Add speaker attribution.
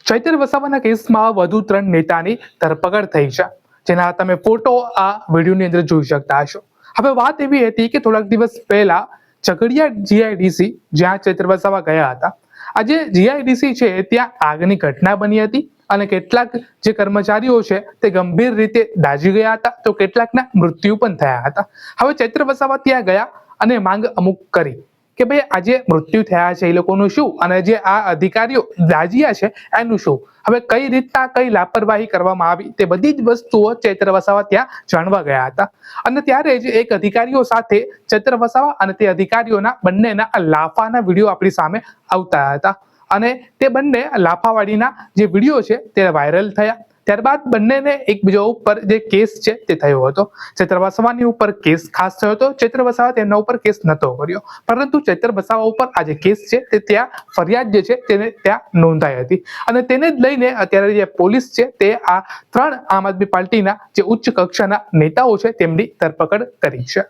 Speaker 1: ચૈતર વસાવાના કેસમાં વધુ 3 નેતાની ધરપકડ થઈ છે, જેના તમે ફોટો આ વિડીયોની અંદર જોઈ શકતા હશો. હવે વાત એવી હતી કે થોડાક દિવસ પહેલા ઝઘડિયા જીઆઈડીસી જ્યાં ચૈતર વસાવા ગયા હતા, આજે જીઆઈડીસી છે ત્યાં આગની ઘટના બની હતી અને કેટલાક જે કર્મચારીઓ છે તે ગંભીર રીતે દાઝી ગયા હતા, તો કેટલાકના મૃત્યુ પણ થયા હતા. હવે ચૈતર વસાવા ત્યાં ગયા અને માંગ અમુક કરી કે ભાઈ આજે મૃત્યુ થયા છે એ લોકોનું શું, અને જે આ અધિકારીઓ દાજ્યા છે એનું શું. હવે કઈ રીતના કઈ લાપરવાહી કરવામાં આવી તે બધી જ વસ્તુઓ ચૈતર વસાવા ત્યાં જાણવા ગયા હતા. અને ત્યારે જ એક અધિકારીઓ સાથે ચૈતર વસાવા અને તે અધિકારીઓના બંનેના લાફાના વિડીયો આપણી સામે આવતા હતા અને તે બંને લાફાવાળીના જે વિડીયો છે તે વાયરલ થયા. ત્યારબાદ બંનેને એકબીજા ઉપર જે કેસ છે તે થયો હતો. ચૈતર વસાવાની ઉપર કેસ ખાસ થયો હતો. ચૈતર વસાવા તેમના ઉપર કેસ નતો કર્યો, પરંતુ ચૈતર વસાવા ઉપર આ જે કેસ છે તે ત્યાં ફરિયાદ જે છે તેને ત્યાં નોંધાઈ હતી અને તેને જ લઈને અત્યારે જે પોલીસ છે તે આ 3 આમ આદમી પાર્ટીના જે ઉચ્ચ કક્ષાના નેતાઓ છે તેમની ધરપકડ કરી છે.